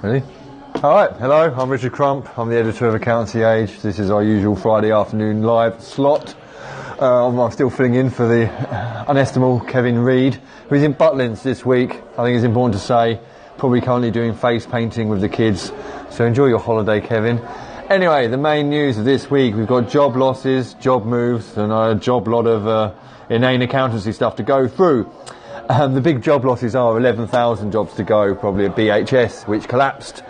Ready? Alright, hello, I'm Richard Crump, I'm the editor of Accountancy Age. This is our usual Friday afternoon live slot. I'm still filling in for the unestimable Kevin Reed, who's in Butlins this week. I think it's important to say, probably currently doing face painting with the kids. So enjoy your holiday, Kevin. Anyway, the main news of this week, we've got job losses, job moves, and a job lot of inane accountancy stuff to go through. The big job losses are 11,000 jobs to go, probably at BHS, which collapsed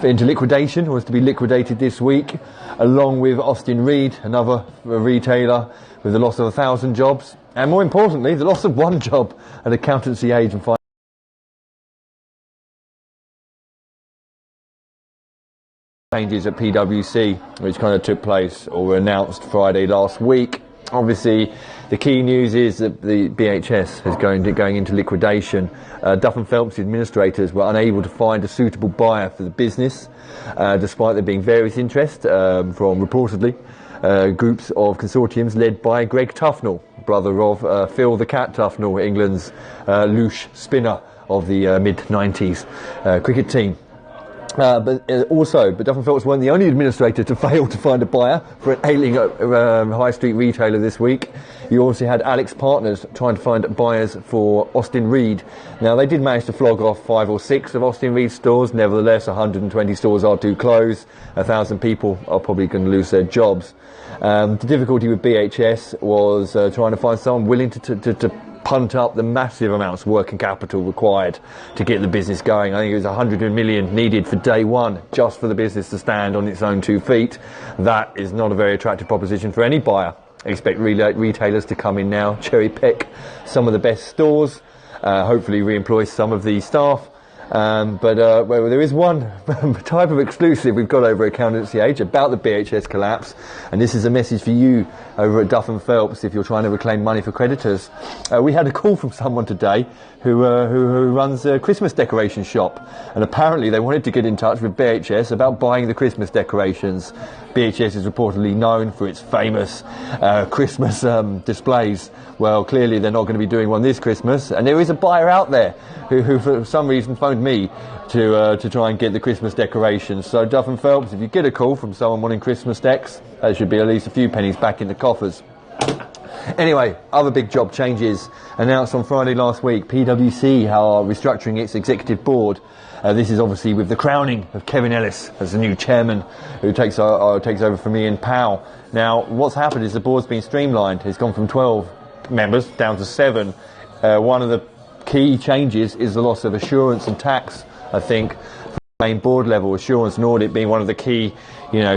into liquidation, was to be liquidated this week, along with Austin Reed, another retailer, with the loss of 1,000 jobs, and more importantly, the loss of one job at Accountancy Age and changes at PwC, which kind of took place or were announced Friday last week. Obviously, the key news is that the BHS is going into liquidation. Duff and Phelps administrators were unable to find a suitable buyer for the business, despite there being various interest from reportedly groups of consortiums led by Greg Tufnell, brother of Phil the Cat Tufnell, England's louche spinner of the mid-90s cricket team. But Duff and Phelps weren't the only administrator to fail to find a buyer for an ailing high street retailer this week. You also had Alex Partners trying to find buyers for Austin Reed. Now, they did manage to flog off 5 or 6 of Austin Reed's stores. Nevertheless, 120 stores are to close. 1,000 people are probably going to lose their jobs. The difficulty with BHS was trying to find someone willing to punt up the massive amounts of working capital required to get the business going. I think it was 100 million needed for day one just for the business to stand on its own 2 feet. That is not a very attractive proposition for any buyer. I expect retailers to come in now, cherry pick some of the best stores, hopefully re-employ some of the staff. Well, there is one type of exclusive we've got over Accountancy Age about the BHS collapse, and this is a message for you over at Duff and Phelps if you're trying to reclaim money for creditors. We had a call from someone today who runs a Christmas decoration shop, and apparently they wanted to get in touch with BHS about buying the Christmas decorations. BHS is reportedly known for its famous Christmas displays. Well, clearly they're not going to be doing one this Christmas, and there is a buyer out there who for some reason phoned me to try and get the Christmas decorations. So Duff and Phelps, if you get a call from someone wanting Christmas decks, there should be at least a few pennies back in the coffers. Anyway, other big job changes announced on Friday last week. PwC are restructuring its executive board. This is obviously with the crowning of Kevin Ellis as the new chairman, who takes over from Ian Powell. Now, what's happened is the board's been streamlined. It's gone from 12 members down to 7. One of the key changes is the loss of assurance and tax, I think, from the main board level, assurance and audit being one of the key,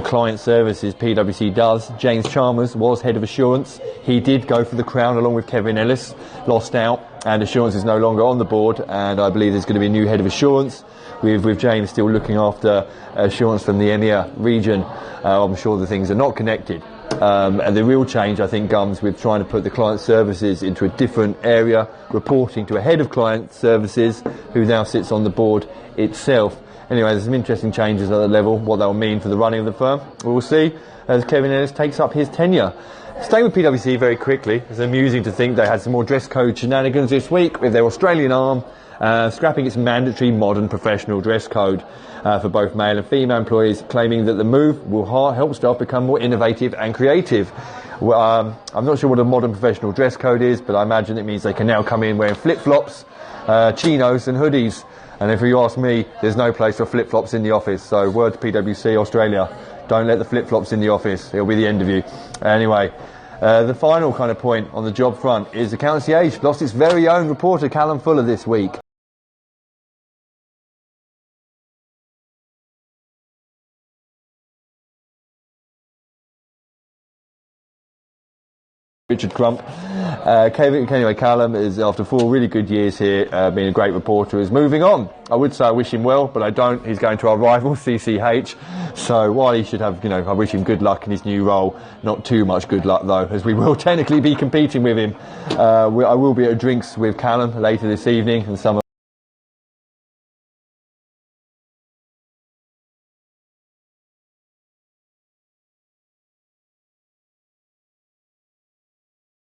client services PwC does. James Chalmers was head of assurance. He did go for the crown along with Kevin Ellis, lost out, and assurance is no longer on the board, and I believe there's going to be a new head of assurance with James still looking after assurance from the EMEA region. I'm sure the things are not connected. And the real change, I think, comes with trying to put the client services into a different area, reporting to a head of client services who now sits on the board itself. Anyway, there's some interesting changes at that level. What that will mean for the running of the firm, we'll see as Kevin Ellis takes up his tenure. Staying with PwC very quickly, it's amusing to think they had some more dress code shenanigans this week with their Australian arm scrapping its mandatory modern professional dress code for both male and female employees, claiming that the move will help staff become more innovative and creative. Well, I'm not sure what a modern professional dress code is, but I imagine it means they can now come in wearing flip-flops, chinos and hoodies. And if you ask me, there's no place for flip-flops in the office. So word to PwC Australia, don't let the flip-flops in the office. It'll be the end of you. Anyway, the final kind of point on the job front is Accountancy Age lost its very own reporter, Callum Fuller, this week. Richard Crump. Anyway, Callum is, after 4 really good years here, being a great reporter, is moving on. I would say I wish him well, but I don't. He's going to our rival, CCH. So while he should have, I wish him good luck in his new role. Not too much good luck, though, as we will technically be competing with him. I will be at drinks with Callum later this evening, and some